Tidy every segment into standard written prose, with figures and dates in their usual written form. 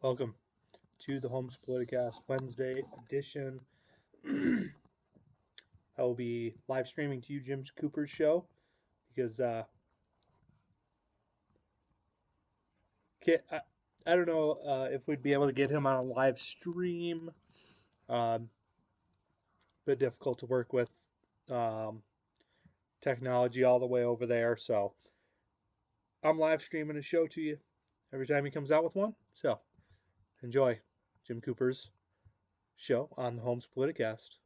Welcome to the Homes Politicast Wednesday edition. I will be live streaming to you Jim Cooper's show because I, I don't know if we'd be able to get him on a live stream. Bit difficult to work with um, technology all the way over there, so I'm live streaming a show to you every time he comes out with one. So enjoy Jim Cooper's show on the Homes Politicast.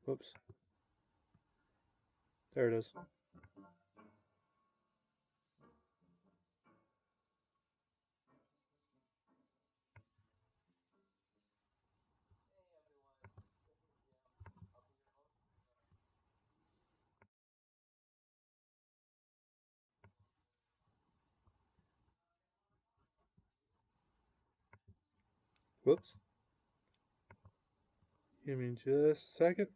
Whoops, there it is. Whoops. Give me just a second.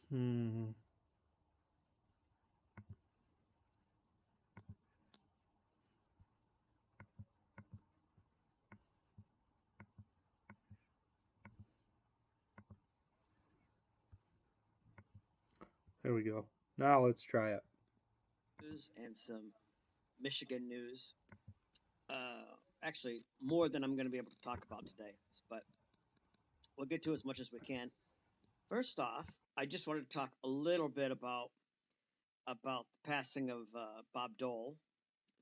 Hmm. There we go. Now let's try it. News and some Michigan news. Actually, more than I'm going to be able to talk about today, but we'll get to as much as we can. First off, I just wanted to talk a little bit about the passing of Bob Dole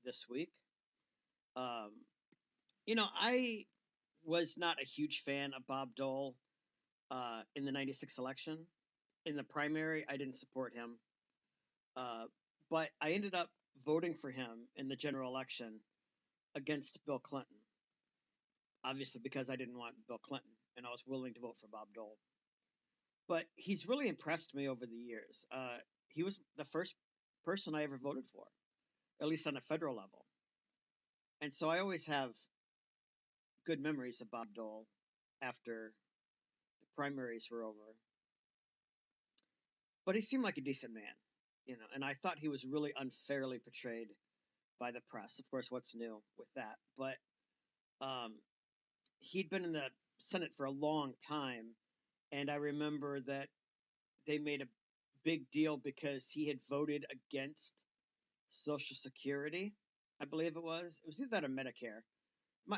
this week. Um, I was not a huge fan of Bob Dole in the '96 election. In the primary, I didn't support him, uh, but I ended up voting for him in the general election against Bill Clinton. Obviously, because I didn't want Bill Clinton, and I was willing to vote for Bob Dole. But he's really impressed me over the years. He was the first person I ever voted for, at least on a federal level. And so I always have good memories of Bob Dole after the primaries were over. But he seemed like a decent man, and I thought he was really unfairly portrayed by the press. Of course, what's new with that? But um, he'd been in the Senate for a long time, and I remember that they made a big deal because he had voted against Social Security. I believe it was. It was either that or Medicare.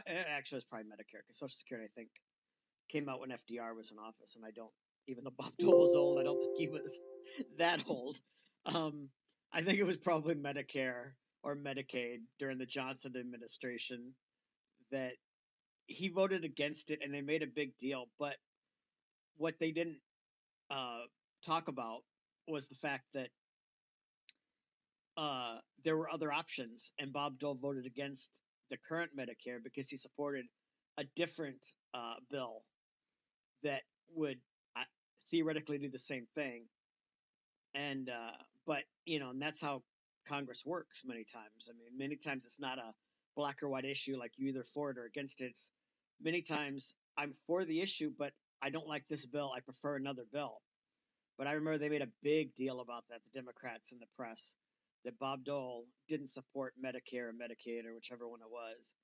Actually, it was probably Medicare because Social Security, I think, came out when FDR was in office, and I don't. Even though Bob Dole was old, I don't think he was that old. Um, I think it was probably Medicare or Medicaid during the Johnson administration that he voted against it, and they made a big deal. But what they didn't uh, talk about was the fact that there were other options, and Bob Dole voted against the current Medicare because he supported a different bill that would uh, theoretically do the same thing. And but and that's how Congress works many times. I mean, many times it's not a black or white issue like you either for it or against it. It's many times I'm for the issue, but I don't like this bill. I prefer another bill. But I remember they made a big deal about that, the Democrats and the press, that Bob Dole didn't support Medicare or Medicaid or whichever one it was,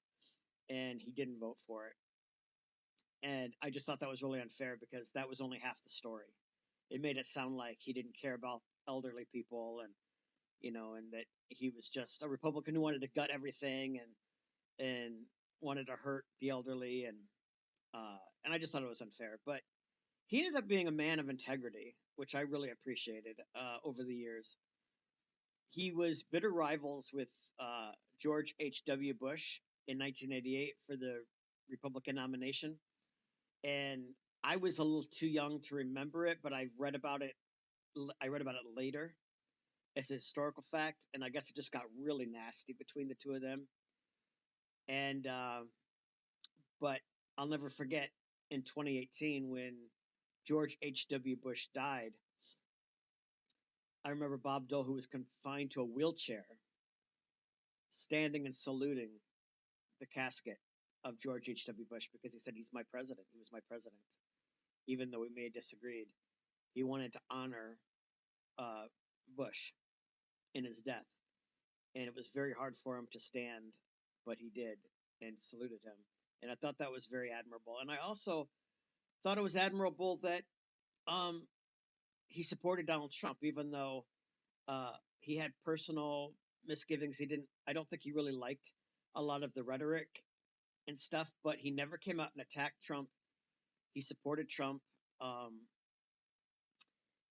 and he didn't vote for it. And I just thought that was really unfair because that was only half the story. It made it sound like he didn't care about elderly people and that he was just a Republican who wanted to gut everything and wanted to hurt the elderly and I just thought it was unfair. But he ended up being a man of integrity, which I really appreciated over the years. He was bitter rivals with George H.W. Bush in 1988 for the Republican nomination. And I was a little too young to remember it, but I read about it later as a historical fact, and I guess it just got really nasty between the two of them. And but I'll never forget in 2018 when George H.W. Bush died. I remember Bob Dole, who was confined to a wheelchair, standing and saluting the casket of George H.W. Bush because he said, he's my president. He was my president. Even though we may have disagreed, he wanted to honor Bush in his death. And it was very hard for him to stand, but he did and saluted him. And I thought that was very admirable. And I also thought it was admirable that he supported Donald Trump, even though he had personal misgivings. I don't think he really liked a lot of the rhetoric and stuff, but he never came out and attacked Trump. He supported Trump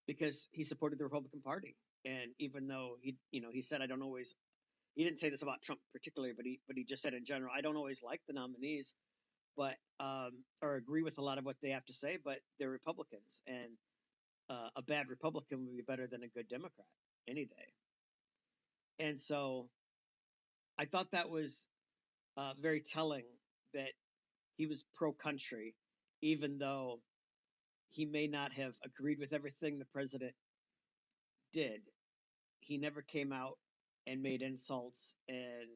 because he supported the Republican Party. And even though he said, he didn't say this about Trump particularly, but he just said in general, I don't always like the nominees, but or agree with a lot of what they have to say, but they're Republicans, and a bad Republican would be better than a good Democrat any day. And so I thought that was very telling that he was pro-country, even though he may not have agreed with everything the president did. He never came out and made insults and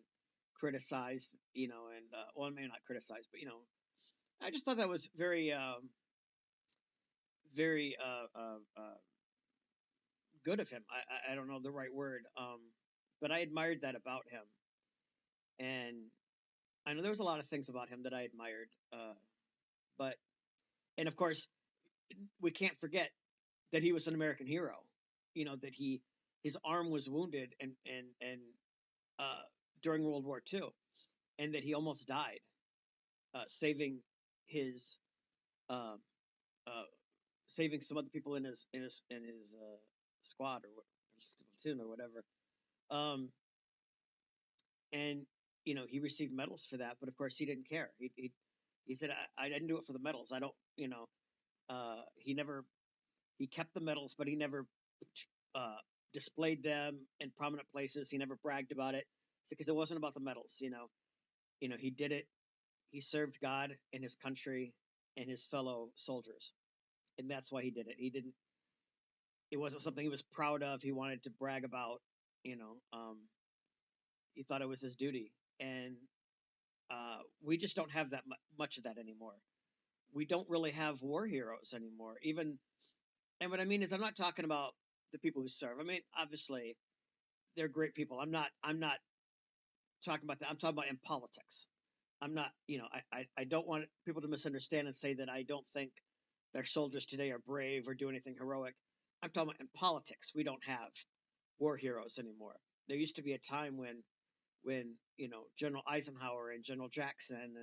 criticized, well, maybe not criticized, but I just thought that was very, very good of him. I don't know the right word, but I admired that about him. And I know there was a lot of things about him that I admired, and of course, we can't forget that he was an American hero. That his arm was wounded and during World War II, and that he almost died, saving his uh, uh, saving some other people in his squad or platoon or whatever. And he received medals for that, but of course he didn't care. He said, I didn't do it for the medals. I don't, he kept the medals, but he never displayed them in prominent places. He never bragged about it because it wasn't about the medals. He did it. He served God and his country and his fellow soldiers, and that's why he did it. It wasn't something he was proud of. He wanted to brag about. He thought it was his duty, and we just don't have that much of that anymore. We don't really have war heroes anymore. And what I mean is, I'm not talking about the people who serve. I mean, obviously, they're great people. I'm not talking about that. I'm talking about in politics. I'm not, I don't want people to misunderstand and say that I don't think their soldiers today are brave or do anything heroic. I'm talking about in politics. We don't have war heroes anymore. There used to be a time when General Eisenhower and General Jackson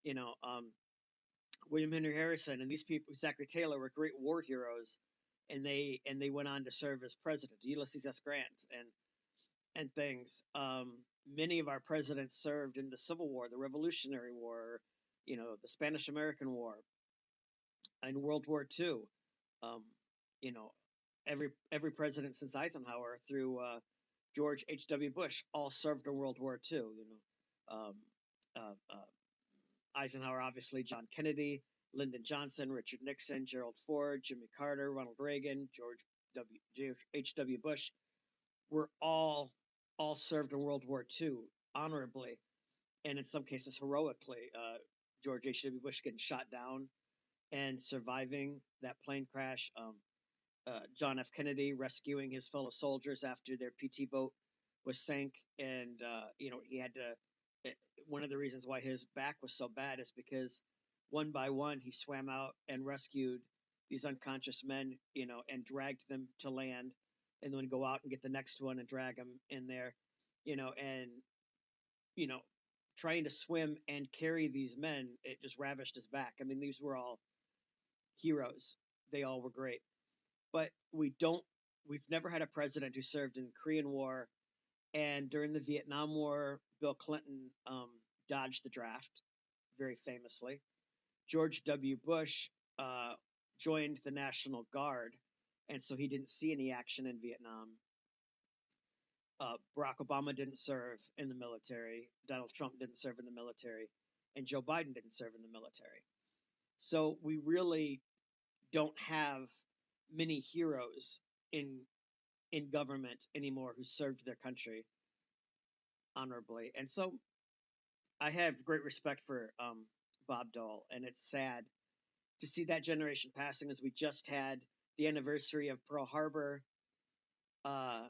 and William Henry Harrison and these people, Zachary Taylor, were great war heroes, and they went on to serve as president. Ulysses S. Grant and things. Many of our presidents served in the Civil War, the Revolutionary War, the Spanish-American War, and World War II. Every president since Eisenhower through George H.W. Bush all served in World War II. Eisenhower, obviously, John Kennedy, Lyndon Johnson, Richard Nixon, Gerald Ford, Jimmy Carter, Ronald Reagan, George H.W. Bush were all served in World War II honorably, and in some cases heroically. George H.W. Bush getting shot down and surviving that plane crash. John F. Kennedy rescuing his fellow soldiers after their PT boat was sank, and he had to. One of the reasons why his back was so bad is because one by one he swam out and rescued these unconscious men, and dragged them to land, and then go out and get the next one and drag them in there, and trying to swim and carry these men, it just ravished his back. I mean, these were all heroes. They all were great. But we've never had a president who served in the Korean War, and during the Vietnam War, Bill Clinton dodged the draft very famously. George W. Bush joined the National Guard, and so he didn't see any action in Vietnam. Barack Obama didn't serve in the military. Donald Trump didn't serve in the military, and Joe Biden didn't serve in the military. So we really don't have many heroes in in government anymore who served their country honorably. And so I have great respect for Bob Dole, and it's sad to see that generation passing as we just had the anniversary of Pearl Harbor. Uh,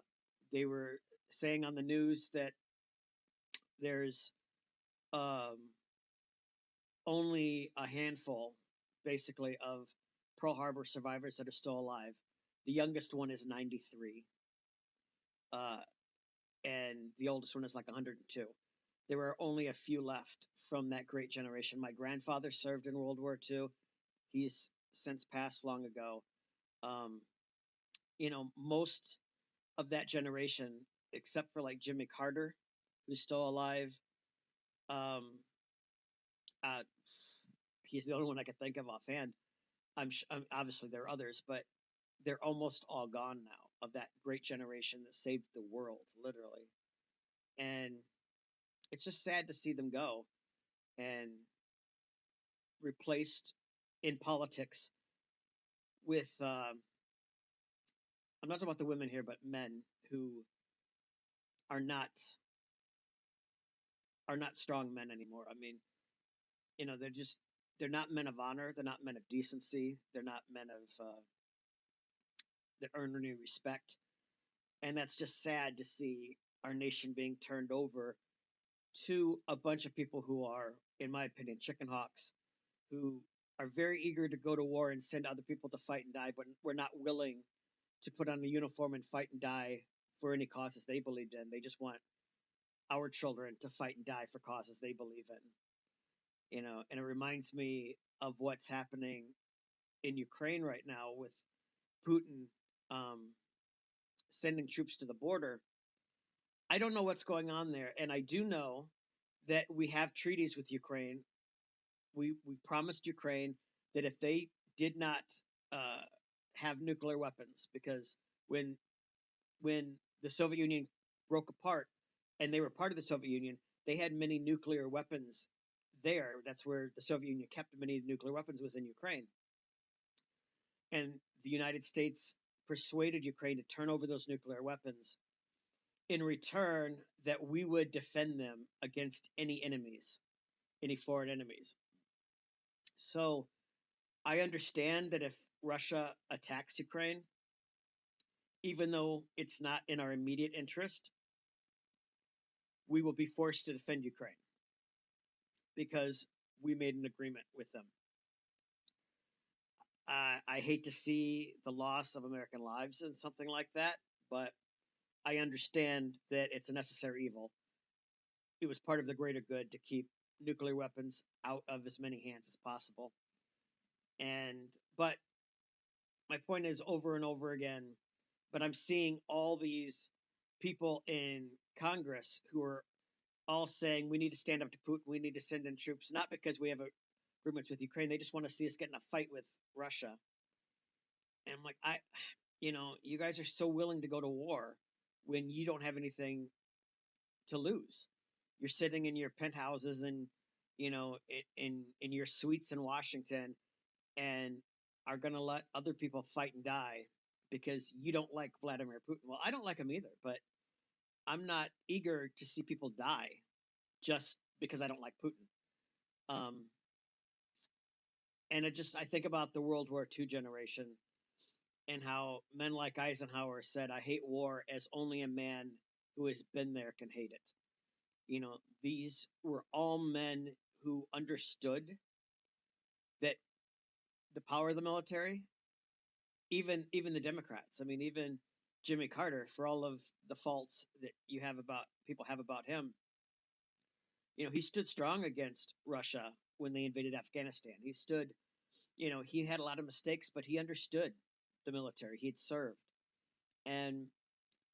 they were saying on the news that there's um, only a handful, basically, of Pearl Harbor survivors that are still alive. The youngest one is 93, uh, and the oldest one is like 102. There were only a few left from that great generation. My grandfather served in World War II. He's since passed long ago. Um, most of that generation, except for like Jimmy Carter, who's still alive, um, uh, he's the only one I could think of offhand. I'm obviously there are others, but they're almost all gone now of that great generation that saved the world, literally. And it's just sad to see them go and replaced in politics with I'm not talking about the women here, but men who are not strong men anymore. I mean, they're not men of honor. They're not men of decency. They're not men of that earn any respect. And that's just sad to see our nation being turned over to a bunch of people who are, in my opinion, chicken hawks, who are very eager to go to war and send other people to fight and die, but we're not willing to put on a uniform and fight and die for any causes they believed in. They just want our children to fight and die for causes they believe in. And it reminds me of what's happening in Ukraine right now with Putin sending troops to the border. I don't know what's going on there, and I do know that we have treaties with Ukraine. We promised Ukraine that if they did not uh, have nuclear weapons, because when the Soviet Union broke apart and they were part of the Soviet Union, they had many nuclear weapons there. That's where the Soviet Union kept many nuclear weapons, was in Ukraine. And the United States persuaded Ukraine to turn over those nuclear weapons in return that we would defend them against any enemies, any foreign enemies. So I understand that if Russia attacks Ukraine, even though it's not in our immediate interest, we will be forced to defend Ukraine because we made an agreement with them. I hate to see the loss of American lives in something like that, but I understand that it's a necessary evil. It was part of the greater good to keep nuclear weapons out of as many hands as possible. But my point is, over and over again, but I'm seeing all these people in Congress who are all saying we need to stand up to Putin, we need to send in troops, not because we have agreements with Ukraine. They just want to see us get in a fight with Russia. And I'm like, you guys are so willing to go to war when you don't have anything to lose. You're sitting in your penthouses and in your suites in Washington, and are going to let other people fight and die because you don't like Vladimir Putin. Well, I don't like him either, but I'm not eager to see people die just because I don't like Putin. And I think about the World War II generation and how men like Eisenhower said, I hate war as only a man who has been there can hate it. These were all men who understood that the power of the military, even the Democrats. I mean, even Jimmy Carter, for all of the faults that people have about him, he stood strong against Russia when they invaded Afghanistan. He stood, he had a lot of mistakes, but he understood the military. He had served. And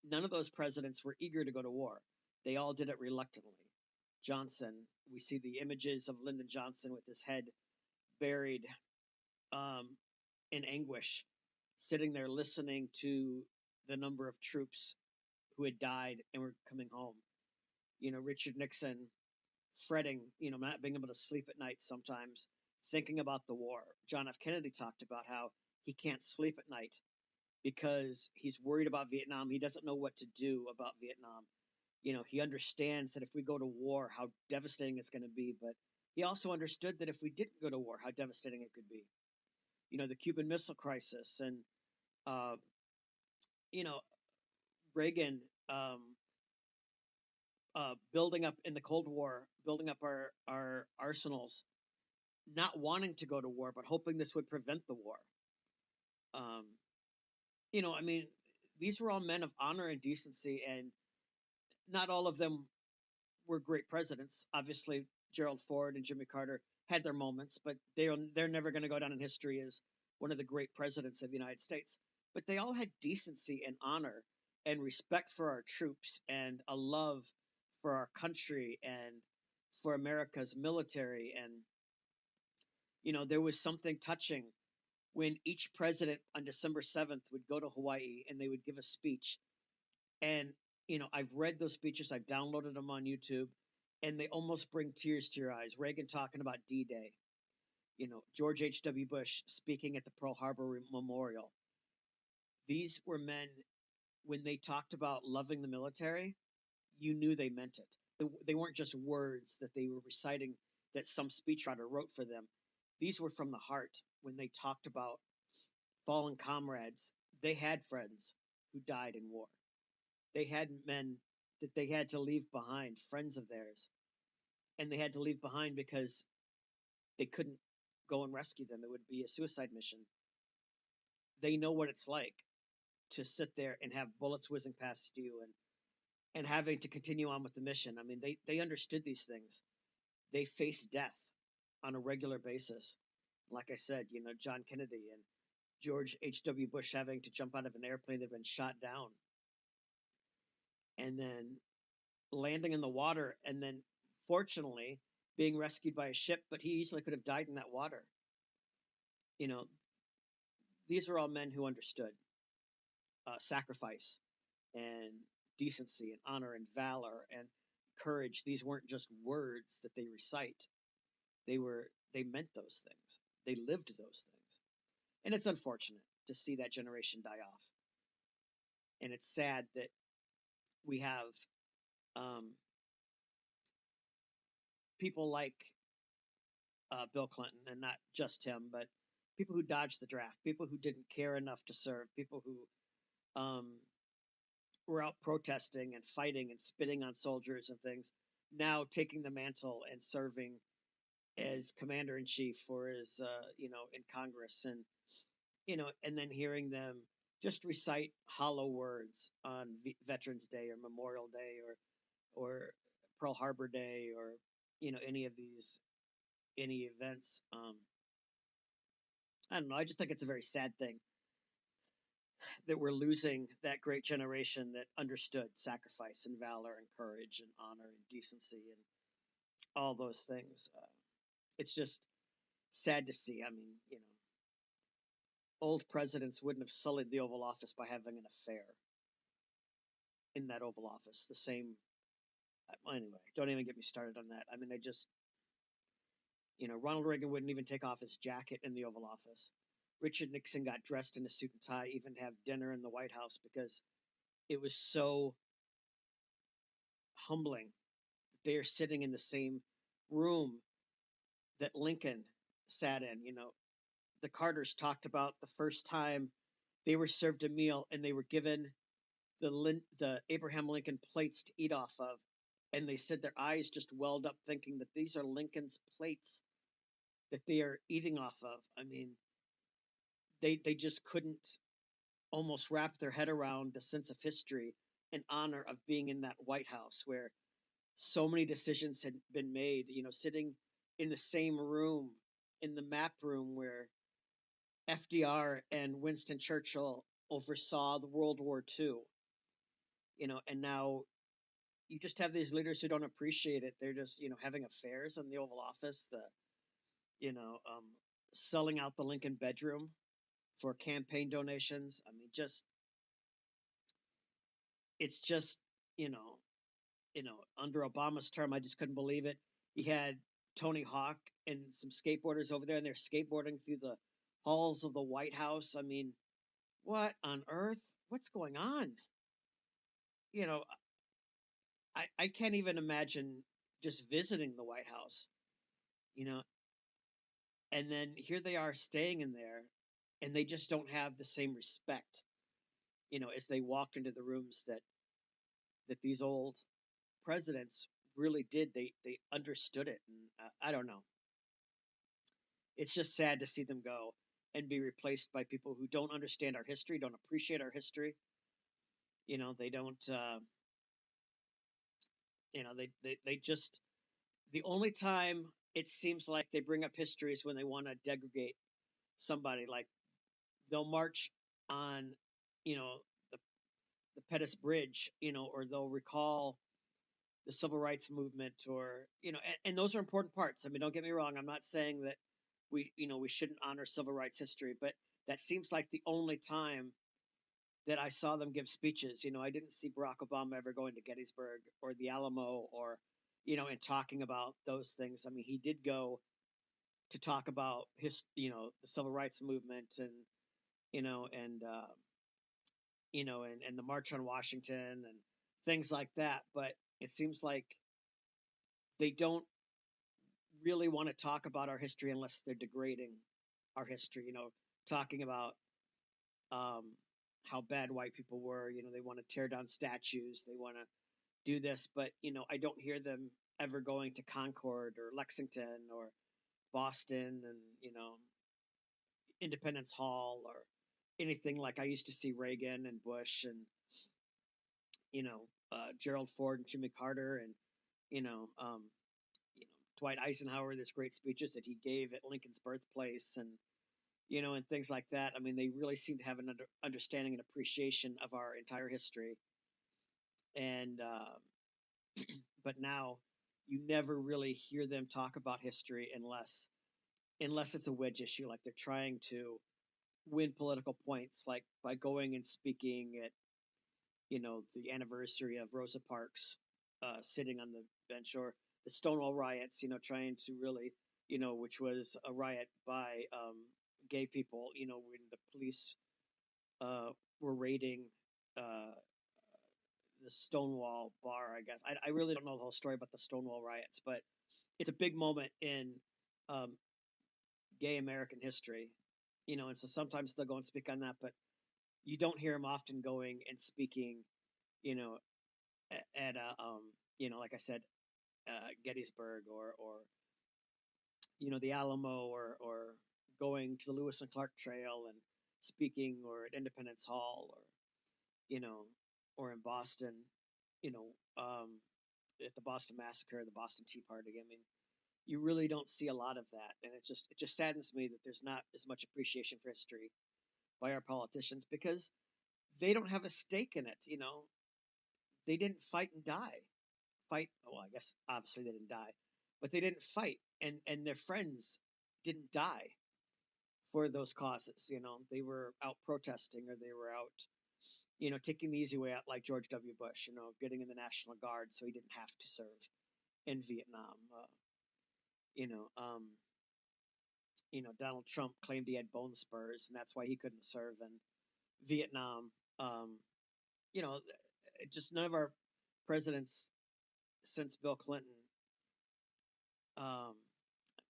none of those presidents were eager to go to war. They all did it reluctantly. Johnson, we see the images of Lyndon Johnson with his head buried in anguish, sitting there listening to the number of troops who had died and were coming home. Richard Nixon fretting, not being able to sleep at night sometimes, thinking about the war. John F. Kennedy talked about how he can't sleep at night because he's worried about Vietnam. He doesn't know what to do about Vietnam. He understands that if we go to war, how devastating it's going to be. But he also understood that if we didn't go to war, how devastating it could be. The Cuban Missile Crisis and, uh, you know, Reagan building up in the Cold War, building up our arsenals, not wanting to go to war, but hoping this would prevent the war. Um, I mean, these were all men of honor and decency, and not all of them were great presidents. Obviously, Gerald Ford and Jimmy Carter had their moments, but they're never going to go down in history as one of the great presidents of the United States. But they all had decency and honor and respect for our troops and a love for our country and for America's military. And, there was something touching when each president on December 7th would go to Hawaii and they would give a speech. And, I've read those speeches, I've downloaded them on YouTube, and they almost bring tears to your eyes. Reagan talking about D-Day, George H.W. Bush speaking at the Pearl Harbor Memorial. These were men, when they talked about loving the military, you knew they meant it. They weren't just words that they were reciting that some speechwriter wrote for them. These were from the heart. When they talked about fallen comrades, they had friends who died in war. They had men that they had to leave behind, friends of theirs. And they had to leave behind because they couldn't go and rescue them. It would be a suicide mission. They know what it's like to sit there and have bullets whizzing past you and having to continue on with the mission. I mean, they understood these things. They faced death on a regular basis. Like I said, John Kennedy and George H.W. Bush having to jump out of an airplane that had been shot down and then landing in the water and then, fortunately, being rescued by a ship, but he easily could have died in that water. These were all men who understood sacrifice and decency and honor and valor and courage. These weren't just words that they recite. They meant those things. They lived those things. And it's unfortunate to see that generation die off. And it's sad that we have people like Bill Clinton, and not just him, but people who dodged the draft, people who didn't care enough to serve, people who were out protesting and fighting and spitting on soldiers and things, now taking the mantle and serving as commander-in-chief or as, in Congress. And, and then hearing them just recite hollow words on Veterans Day or Memorial Day or Pearl Harbor Day or, any events. I don't know. I just think it's a very sad thing that we're losing that great generation that understood sacrifice and valor and courage and honor and decency and all those things. It's just sad to see. I mean, old presidents wouldn't have sullied the Oval Office by having an affair in that Oval Office. The same. Anyway, don't even get me started on that. I mean, they just, Ronald Reagan wouldn't even take off his jacket in the Oval Office. Richard Nixon got dressed in a suit and tie, even to have dinner in the White House, because it was so humbling. They are sitting in the same room that Lincoln sat in. The Carters talked about the first time they were served a meal and they were given the Abraham Lincoln plates to eat off of. And they said their eyes just welled up thinking that these are Lincoln's plates that they are eating off of. I mean, they just couldn't almost wrap their head around the sense of history and honor of being in that White House where so many decisions had been made, sitting in the same room, in the map room where FDR and Winston Churchill oversaw the World War II, and now you just have these leaders who don't appreciate it. They're just, having affairs in the Oval Office, selling out the Lincoln bedroom for campaign donations. I mean, it's just, under Obama's term, I just couldn't believe it. He had Tony Hawk and some skateboarders over there, and they're skateboarding through the halls of the White House. I mean, what on earth? What's going on? You know, I can't even imagine just visiting the White House, you know, and then here they are staying in there, and they just don't have the same respect, as they walked into the rooms that these old presidents really did. They understood it, and I don't know. It's just sad to see them go and be replaced by people who don't understand our history, don't appreciate our history. They don't. They just, the only time it seems like they bring up history is when they want to degrade somebody. Like they'll march on, the the Pettus Bridge, or they'll recall the civil rights movement, or and those are important parts. I mean, don't get me wrong. I'm not saying that we shouldn't honor civil rights history, but that seems like the only time that I saw them give speeches. I didn't see Barack Obama ever going to Gettysburg or the Alamo, or and talking about those things. I mean, he did go to talk about the civil rights movement, and and the March on Washington and things like that. But it seems like they don't really want to talk about our history unless they're degrading our history. Talking about um, how bad white people were. They want to tear down statues. They want to do this, but I don't hear them ever going to Concord or Lexington or Boston, and Independence Hall, or anything like I used to see Reagan and Bush and Gerald Ford and Jimmy Carter, and you know um, Dwight Eisenhower. There's great speeches that he gave at Lincoln's birthplace, and things like that. I mean, they really seem to have an understanding and appreciation of our entire history, and but now you never really hear them talk about history unless it's a wedge issue, like they're trying to win political points, like by going and speaking at the anniversary of Rosa Parks sitting on the bench, or the Stonewall riots, trying to really, which was a riot by gay people, when the police were raiding uh, the Stonewall bar, I guess. I really don't know the whole story about the Stonewall riots, but it's a big moment in um, gay American history, and so sometimes they'll go and speak on that, but you don't hear them often going and speaking, you know, at like I said, Gettysburg, or the Alamo, or going to the Lewis and Clark Trail and speaking, or at Independence Hall, or you know, or in Boston, you know, um, at the Boston Massacre, the Boston Tea Party. I mean, you really don't see a lot of that, and it just saddens me that there's not as much appreciation for history by our politicians, because they don't have a stake in it. They didn't fight and die. Well, I guess obviously they didn't die, but they didn't fight, and their friends didn't die for those causes. They were out protesting, or they were out taking the easy way out, like George W. Bush, getting in the National Guard so he didn't have to serve in Vietnam. You know, um, Donald Trump claimed he had bone spurs, and that's why he couldn't serve in Vietnam. Um, you know, just none of our presidents since Bill Clinton. Um,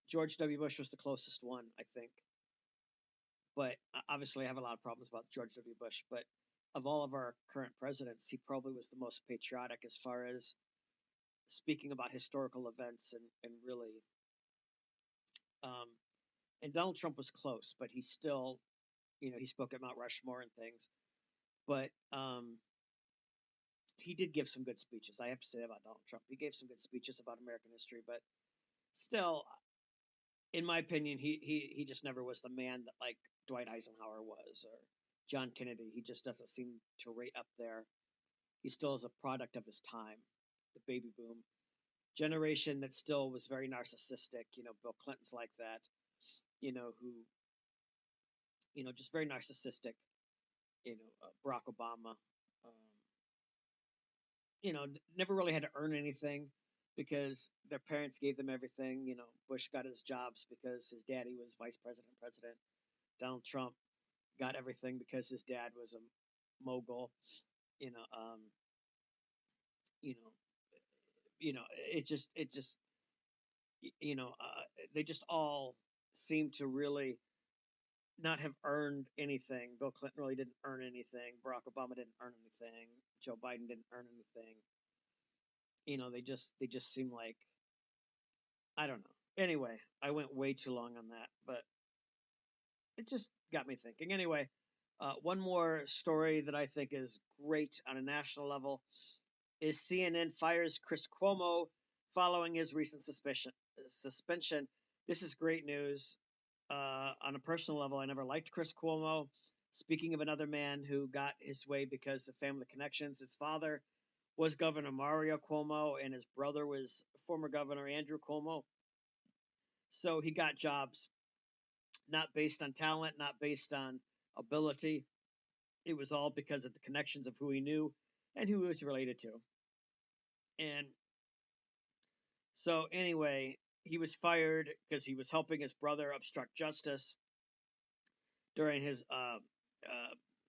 George W. Bush was the closest one, I think. But obviously, I have a lot of problems about George W. Bush. But of all of our current presidents, he probably was the most patriotic as far as speaking about historical events, and really. Um, and Donald Trump was close, but he still, he spoke at Mount Rushmore and things. But he did give some good speeches. I have to say that about Donald Trump. He gave some good speeches about American history, but still, in my opinion, he just never was the man that like Dwight Eisenhower was, or John Kennedy. He just doesn't seem to rate up there. He still is a product of his time, the baby boom generation that still was very narcissistic. Bill Clinton's like that. Who just very narcissistic. Barack Obama. Um, never really had to earn anything because their parents gave them everything. Bush got his jobs because his daddy was vice president, president. Donald Trump got everything because his dad was a mogul. You know, you know, it just, you know, they just all seem to really not have earned anything. Bill Clinton really didn't earn anything. Barack Obama didn't earn anything. Joe Biden didn't earn anything. You know, they just seem like, I don't know. Anyway, I went way too long on that, but it just got me thinking. Anyway, one more story that I think is great on a national level is CNN fires Chris Cuomo following his recent suspension. This is great news. On a personal level, I never liked Chris Cuomo. Speaking of another man who got his way because of family connections, his father was Governor Mario Cuomo, and his brother was former Governor Andrew Cuomo. So he got jobs not based on talent, not based on ability. It was all because of the connections of who he knew and who he was related to. And so, anyway, he was fired because he was helping his brother obstruct justice during his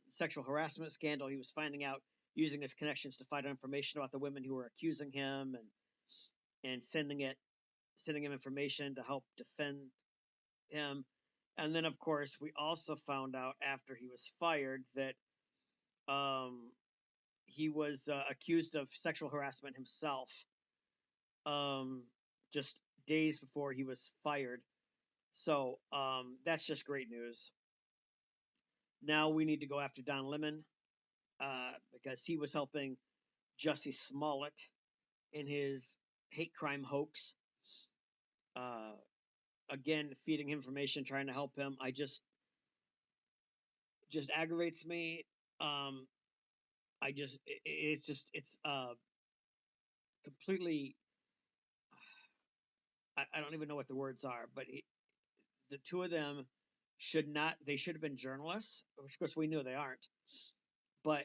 sexual harassment scandal. He was finding out, using his connections to find out information about the women who were accusing him, and sending him information to help defend him. And then, of course, we also found out after he was fired that he was accused of sexual harassment himself, just days before he was fired. So that's just great news. Now we need to go after Don Lemon because he was helping Jussie Smollett in his hate crime hoax. Again, feeding information, trying to help him. I just aggravates me. It's completely. I don't even know what the words are, but the two of them should have been journalists, which of course we know they aren't, but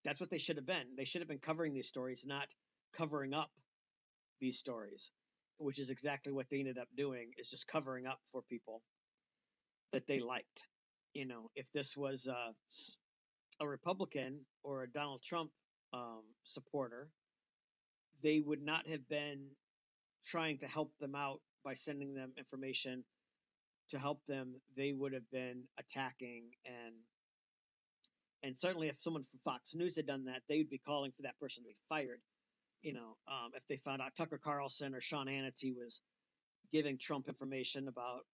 that's what they should have been. They should have been covering these stories, not covering up these stories, which is exactly what they ended up doing, is just covering up for people that they liked. You know, if this was a Republican or a Donald Trump supporter, they would not have been trying to help them out by sending them information to help them. They would have been attacking, and certainly if someone from Fox News had done that, they would be calling for that person to be fired. You know, if they found out Tucker Carlson or Sean Hannity was giving Trump information about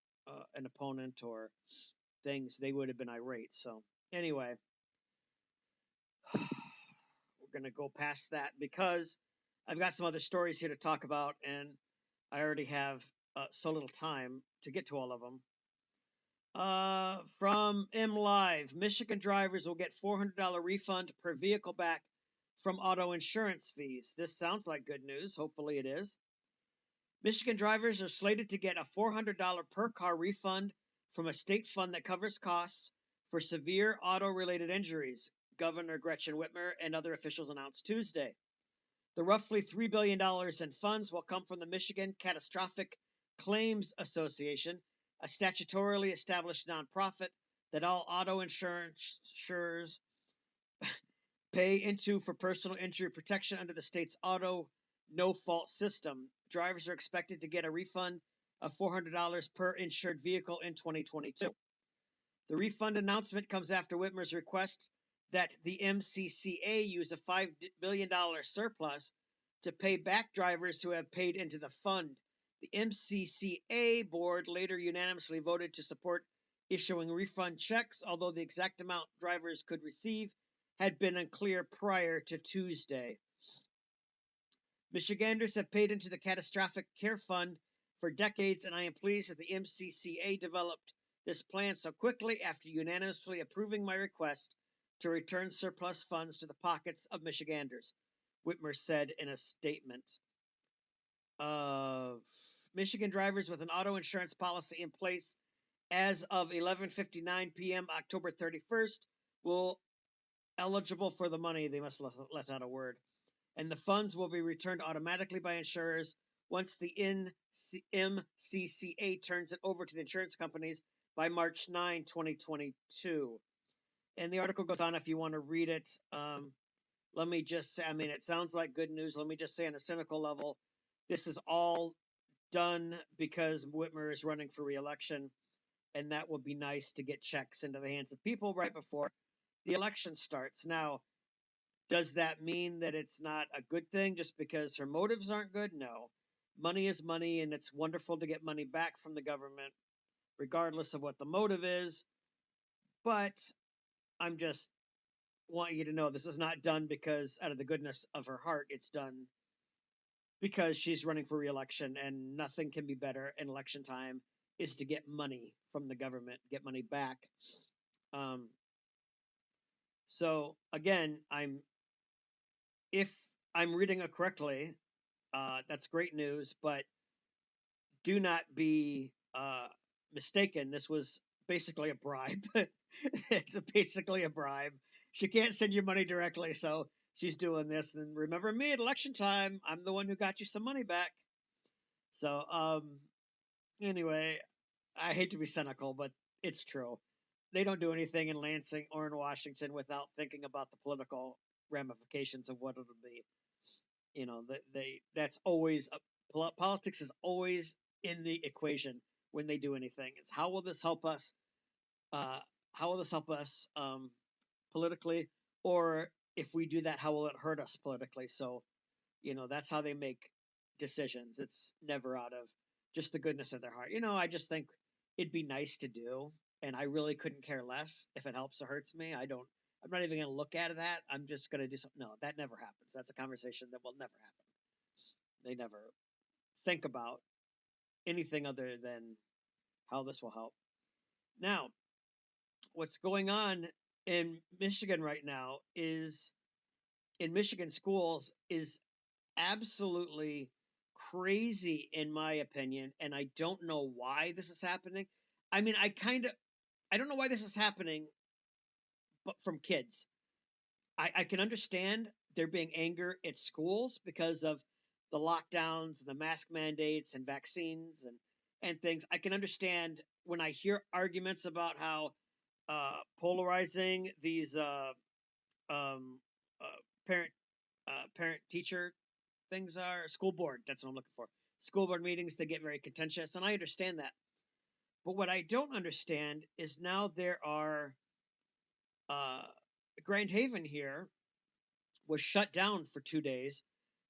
an opponent or things, they would have been irate. So anyway, we're going to go past that because I've got some other stories here to talk about, and I already have so little time to get to all of them. From M Live, Michigan drivers will get $400 refund per vehicle back from auto insurance fees. This sounds like good news. Hopefully it is. Michigan drivers are slated to get a $400 per car refund from a state fund that covers costs for severe auto-related injuries, Governor Gretchen Whitmer and other officials announced Tuesday. The roughly $3 billion in funds will come from the Michigan Catastrophic Claims Association, a statutorily established nonprofit that all auto insurers pay into for personal injury protection under the state's auto no-fault system. Drivers are expected to get a refund of $400 per insured vehicle in 2022. The refund announcement comes after Whitmer's request that the MCCA use a $5 billion surplus to pay back drivers who have paid into the fund. The MCCA board later unanimously voted to support issuing refund checks, although the exact amount drivers could receive had been unclear prior to Tuesday. Michiganders have paid into the Catastrophic Care Fund for decades, and I am pleased that the MCCA developed this plan so quickly after unanimously approving my request to return surplus funds to the pockets of Michiganders, Whitmer said in a statement. Michigan drivers with an auto insurance policy in place as of 11:59 p.m. October 31st will eligible for the money. They must have left out a word. And the funds will be returned automatically by insurers once the MCCA turns it over to the insurance companies by March 9, 2022. and the article goes on if you want to read it. Let me just say, I mean, it sounds like good news. Let me just say on a cynical level, this is all done because Whitmer is running for re-election, and that would be nice to get checks into the hands of people right before the election starts. Now, does that mean that it's not a good thing just because her motives aren't good? No. Money is money, and it's wonderful to get money back from the government, regardless of what the motive is. But I'm just want you to know this is not done because out of the goodness of her heart. It's done because she's running for re-election, and nothing can be better in election time is to get money from the government, get money back. Um, so again, if I'm reading it correctly, that's great news, but do not be mistaken. This was basically a bribe. It's basically a bribe. She can't send you money directly, so she's doing this. And remember me at election time, I'm the one who got you some money back. So, anyway, I hate to be cynical, but it's true. They don't do anything in Lansing or in Washington without thinking about the political ramifications of what it'll be. You know, that's always politics is always in the equation when they do anything. It's how will this help us? Uh, how will this help us politically? Or if we do that, how will it hurt us politically? So, that's how they make decisions. It's never out of just the goodness of their heart. I just think it'd be nice to do, and I really couldn't care less if it helps or hurts me. I'm not even going to look at that. I'm just going to do something. No, that never happens. That's a conversation that will never happen. They never think about anything other than how this will help. Now, what's going on in Michigan right now is in Michigan schools is absolutely crazy in my opinion, and I don't know why this is happening. I mean, I don't know why this is happening, but from kids. I can understand there being anger at schools because of the lockdowns and the mask mandates and vaccines and things. I can understand when I hear arguments about how polarizing these um, parent parent teacher things are. School board, that's what I'm looking for. School board meetings, they get very contentious, and I understand that. But what I don't understand is now there are uh, Grand Haven here was shut down for 2 days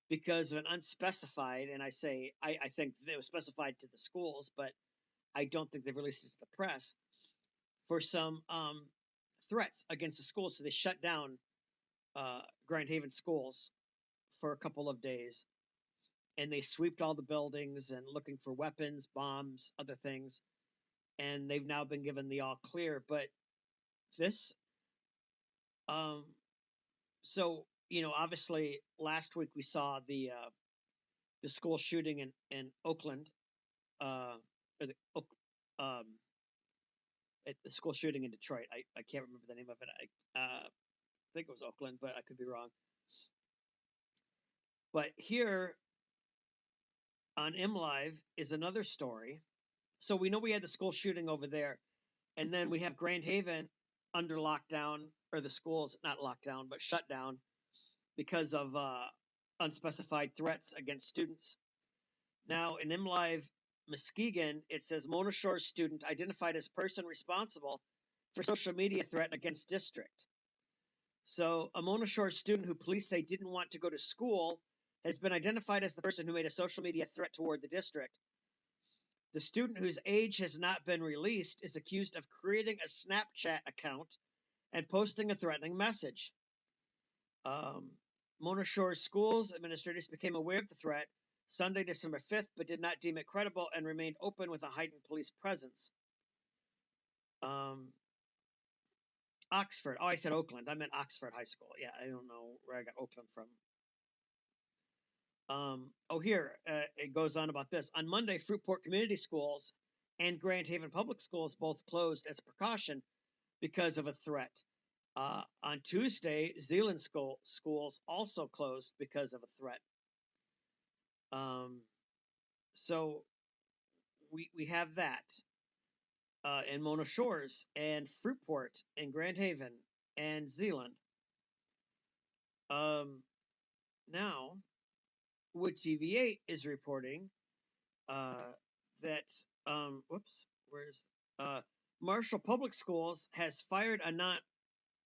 because of an unspecified, and I think it was specified to the schools, but I don't think they've released it to the press for some threats against the schools. So they shut down Grand Haven schools for a couple of days, and they swept all the buildings and looking for weapons, bombs, other things, and they've now been given the all clear. But this, um, so obviously last week we saw the school shooting in Oakland, or um, at the school shooting in Detroit. I can't remember the name of it. I think it was Oakland, but I could be wrong. But here on MLive is another story. So we know we had the school shooting over there, and then we have Grand Haven under lockdown, or the schools not lockdown but shut down because of unspecified threats against students. Now in MLive Muskegon, it says Mona Shore student identified as person responsible for social media threat against district. So a Mona Shore student who police say didn't want to go to school has been identified as the person who made a social media threat toward the district. The student, whose age has not been released, is accused of creating a Snapchat account and posting a threatening message. Mona Shore schools administrators became aware of the threat Sunday, December 5th, but did not deem it credible and remained open with a heightened police presence. Oxford. Oh, I said Oakland. I meant Oxford High School. Yeah, I don't know where I got Oakland from. Here, it goes on about this. On Monday, Fruitport Community Schools and Grand Haven Public Schools both closed as a precaution because of a threat. On Tuesday, Zeeland schools also closed because of a threat. So we have that in Mona Shores and Fruitport and Grand Haven. and Zealand. Now, Wood TV8 is reporting that where's Marshall Public Schools has fired a non.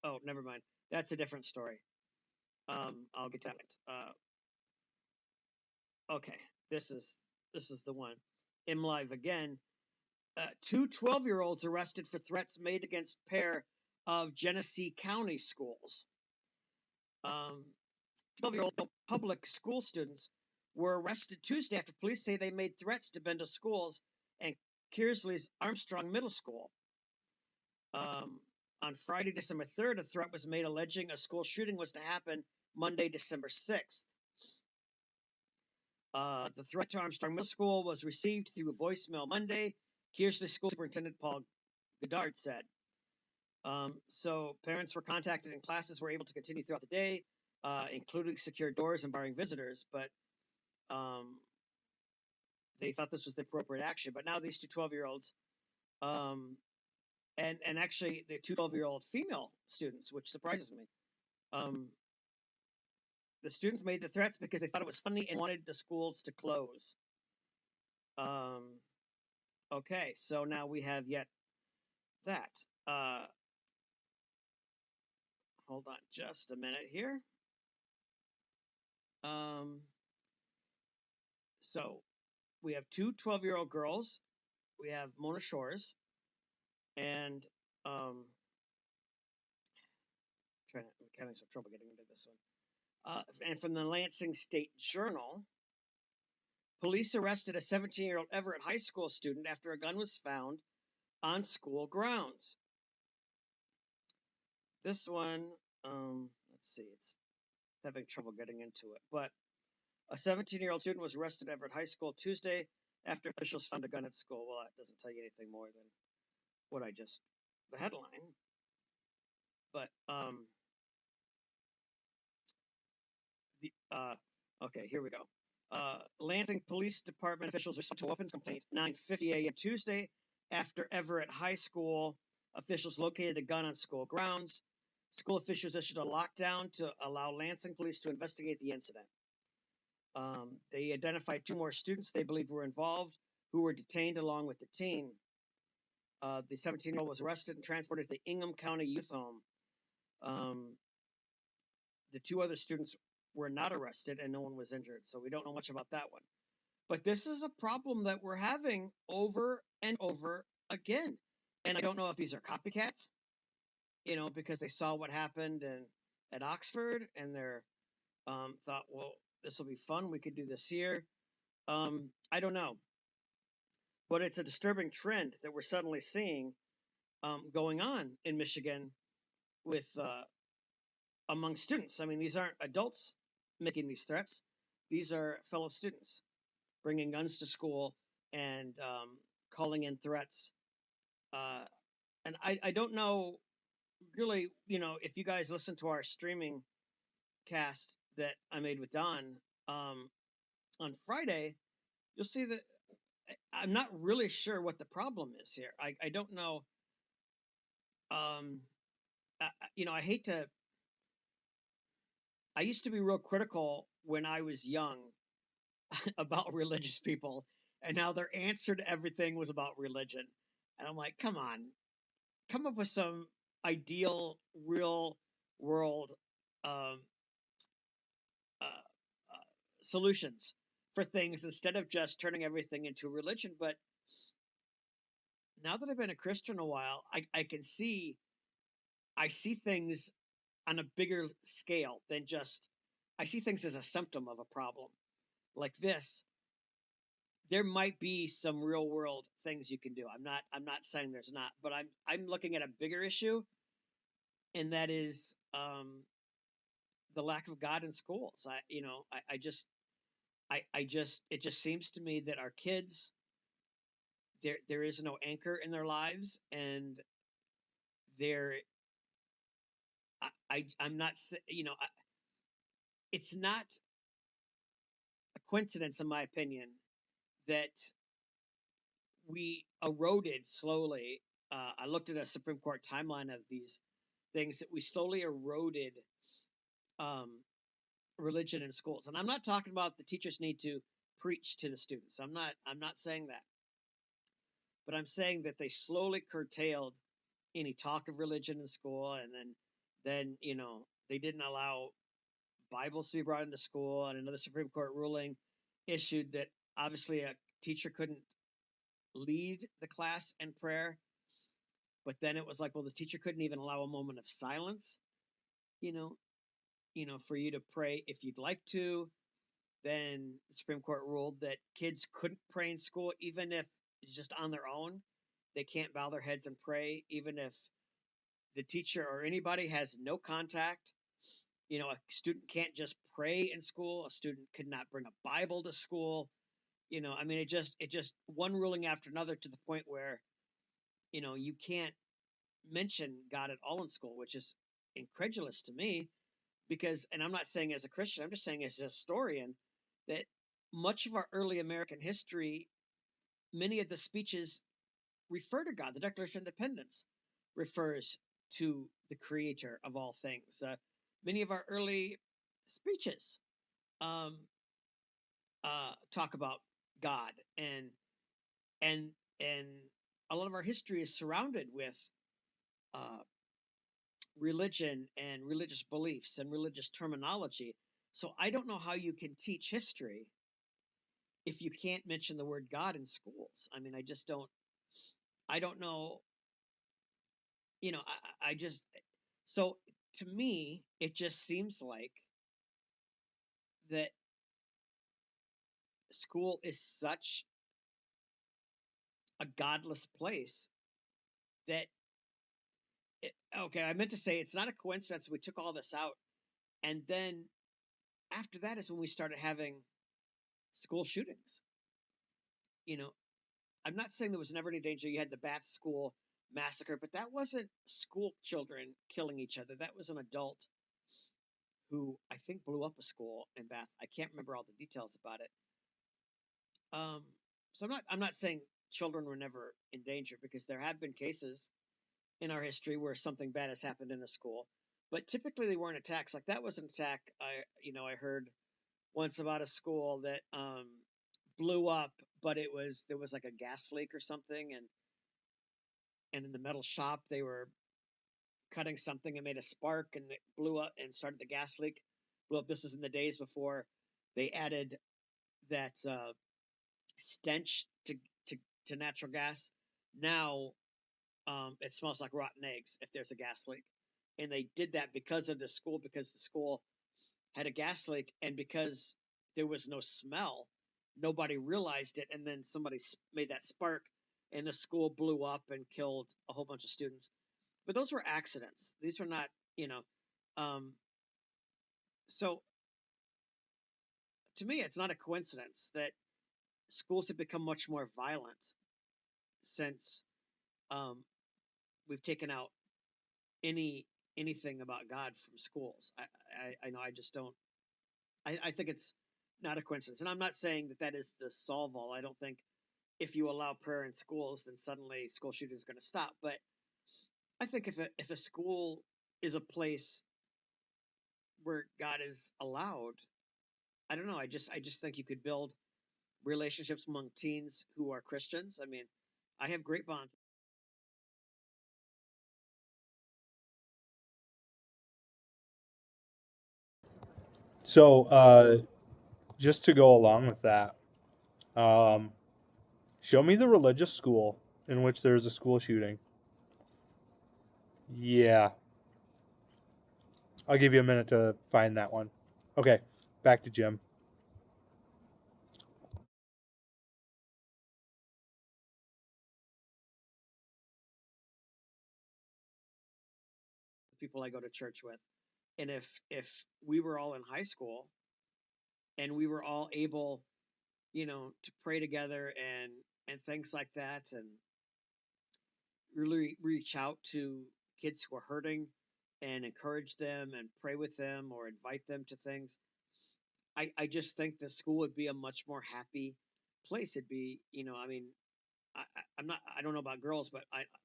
Oh, never mind. That's a different story. I'll get to that. Okay, this is the one. MLive again. Two 12-year-olds arrested for threats made against pair of Genesee County schools. 12-year-old public school students were arrested Tuesday after police say they made threats to Bendel Schools and Kearsley's Armstrong Middle School. On Friday, December 3rd, a threat was made alleging a school shooting was to happen Monday, December 6th. The threat to Armstrong Middle School was received through a voicemail Monday, Kearsley School Superintendent Paul Goddard said. So parents were contacted and classes were able to continue throughout the day, including secure doors and barring visitors, but they thought this was the appropriate action. But now these two 12-year-olds, and actually the two 12-year-old female students, which surprises me, the students made the threats because they thought it was funny and wanted the schools to close. Okay, so now we have yet that. Hold on just a minute here. So we have two 12-year-old girls. We have Mona Shores and I'm having some trouble getting into this one. And from the Lansing State Journal, police arrested a 17-year-old Everett High School student after a gun was found on school grounds. This one, let's see, it's having trouble getting into it, but a 17-year-old student was arrested at Everett High School Tuesday after officials found a gun at school. Well, that doesn't tell you anything more than what the headline. But, okay, here we go. Lansing Police Department officials responded to a weapons complaint 9:50 a.m. Tuesday after Everett High School officials located a gun on school grounds. School officials issued a lockdown to allow Lansing police to investigate the incident. They identified two more students they believed were involved, who were detained along with the teen. The 17-year-old was arrested and transported to the Ingham County Youth Home. The two other students were not arrested and no one was injured, so we don't know much about that one. But this is a problem that we're having over and over again. And I don't know if these are copycats, because they saw what happened at Oxford and they're thought, well, this will be fun. We could do this here. I don't know. But it's a disturbing trend that we're suddenly seeing going on in Michigan with among students. I mean, these aren't adults making these threats. These are fellow students bringing guns to school and calling in threats. And I don't know really, if you guys listen to our streaming cast that I made with Don on Friday, you'll see that I'm not really sure what the problem is here. I don't know. I hate to. I used to be real critical when I was young about religious people, and now their answer to everything was about religion. And I'm like, come on, come up with some ideal, real world solutions for things instead of just turning everything into religion. But now that I've been a Christian a while, I see things on a bigger scale than just, I see things as a symptom of a problem like this. There might be some real world things you can do. I'm not saying there's not, but I'm looking at a bigger issue, and that is the lack of God in schools. It just seems to me that our kids, there is no anchor in their lives, and I'm not, it's not a coincidence, in my opinion, that we eroded slowly. I looked at a Supreme Court timeline of these things that we slowly eroded religion in schools. And I'm not talking about the teachers need to preach to the students. I'm not saying that. But I'm saying that they slowly curtailed any talk of religion in school, and then they didn't allow Bibles to be brought into school, and another Supreme Court ruling issued that obviously a teacher couldn't lead the class in prayer. But then it was like, well, the teacher couldn't even allow a moment of silence, you know, for you to pray if you'd like to. Then the Supreme Court ruled that kids couldn't pray in school, even if it's just on their own. They can't bow their heads and pray, even if the teacher or anybody has no contact. You know, a student can't just pray in school. A student could not bring a Bible to school. You know, I mean, it just one ruling after another, to the point where, you can't mention God at all in school, which is incredulous to me. Because, and I'm not saying as a Christian, I'm just saying as a historian, that much of our early American history, many of the speeches refer to God. The Declaration of Independence refers to the creator of all things. Many of our early speeches talk about God, and a lot of our history is surrounded with uh, religion and religious beliefs and religious terminology. So I don't know how you can teach history if you can't mention the word God in schools. I mean, I don't know, I just, so to me, it just seems like that school is such a godless place that, okay, I meant to say it's not a coincidence we took all this out. And then after that is when we started having school shootings. You know, I'm not saying there was never any danger. You had the Bath School massacre, but that wasn't school children killing each other. That was an adult who I think blew up a school in Bath. I can't remember all the details about it. So I'm not saying children were never in danger, because there have been cases in our history where something bad has happened in a school, but typically they weren't attacks. Like that was an attack. I heard once about a school that blew up, but there was like a gas leak or something, and in the metal shop they were cutting something and made a spark, and it blew up and started the gas leak. Blew up. This is in the days before they added that stench to natural gas. Now it smells like rotten eggs if there's a gas leak, and they did that because of the school, because the school had a gas leak, and because there was no smell, nobody realized it, and then somebody made that spark, and the school blew up and killed a whole bunch of students. But those were accidents. These were not, um, so to me, it's not a coincidence that schools have become much more violent since um, we've taken out anything about God from schools. I know, I just don't. I think it's not a coincidence, and I'm not saying that is the solve all. I don't think if you allow prayer in schools, then suddenly school shooting is going to stop. But I think if a school is a place where God is allowed, I don't know. I just think you could build relationships among teens who are Christians. I mean, I have great bonds. So, just to go along with that, um, show me the religious school in which there's a school shooting. Yeah, I'll give you a minute to find that one. Okay, back to Jim. People I go to church with, and if we were all in high school and we were all able, to pray together and things like that, and really reach out to kids who are hurting and encourage them and pray with them or invite them to things. I just think the school would be a much more happy place. It'd be, I mean, I'm not, I don't know about girls, but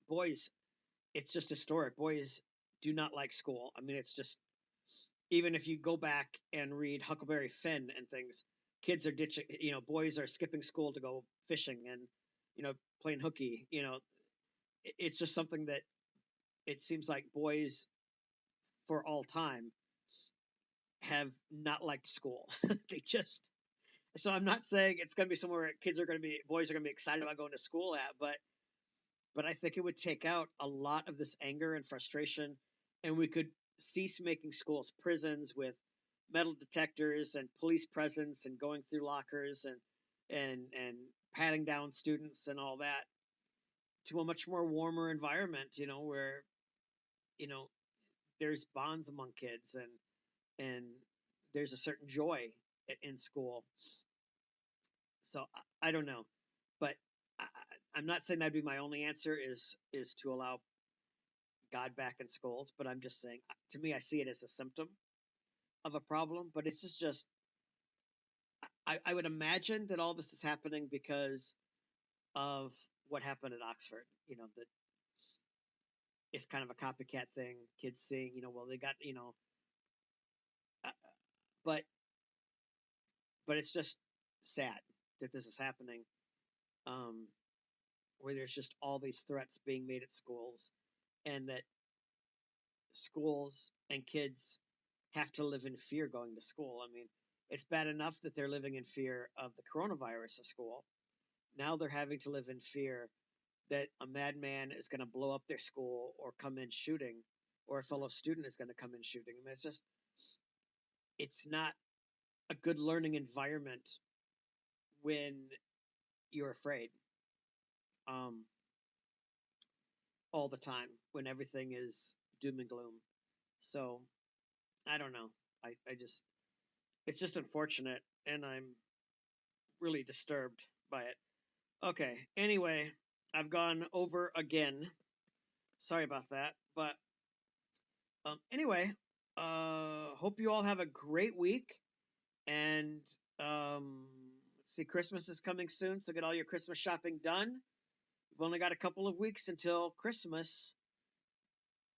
boys, it's just historic. Boys do not like school. I mean, it's just, even if you go back and read Huckleberry Finn and things, kids are ditching, boys are skipping school to go fishing and, playing hooky. It's just something that it seems like boys for all time have not liked school. They just, so I'm not saying it's going to be somewhere boys are going to be excited about going to school at, but I think it would take out a lot of this anger and frustration, and we could cease making schools prisons with metal detectors and police presence and going through lockers and patting down students and all that, to a much more warmer environment, where you know there's bonds among kids, and there's a certain joy in school. So I don't know, but I, I'm not saying that'd be my only answer is to allow God back in schools, but I'm just saying, to me, I see it as a symptom of a problem. But it's just I would imagine that all this is happening because of what happened at Oxford. That it's kind of a copycat thing. Kids seeing, well, they got, uh, but it's just sad that this is happening. Um, where there's just all these threats being made at schools, and that schools and kids have to live in fear going to school. I mean, it's bad enough that they're living in fear of the coronavirus at school. Now they're having to live in fear that a madman is going to blow up their school or come in shooting, or a fellow student is going to come in shooting. I mean, it's not a good learning environment when you're afraid, um, all the time, when everything is doom and gloom. So I don't know. I just, it's just unfortunate, and I'm really disturbed by it. Okay. Anyway, I've gone over again. Sorry about that. But anyway, hope you all have a great week. And let's see, Christmas is coming soon, so get all your Christmas shopping done. We've only got a couple of weeks until Christmas.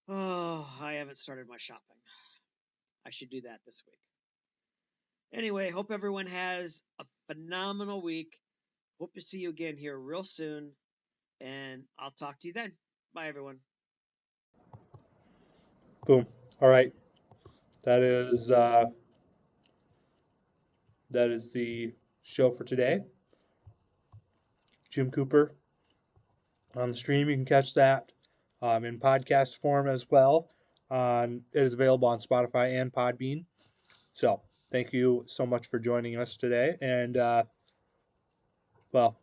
Oh, I haven't started my shopping. I should do that this week. Anyway, hope everyone has a phenomenal week. Hope to see you again here real soon. And I'll talk to you then. Bye, everyone. Boom. All right. That is uh, that is the show for today. Jim Cooper on the stream. You can catch that in podcast form as well. It is available on Spotify and Podbean. So thank you so much for joining us today. And well,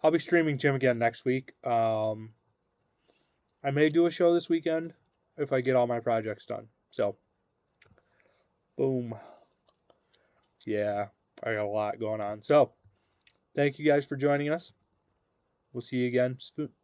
I'll be streaming Jim again next week. I may do a show this weekend if I get all my projects done. So, boom. Yeah, I got a lot going on. So, thank you guys for joining us. We'll see you again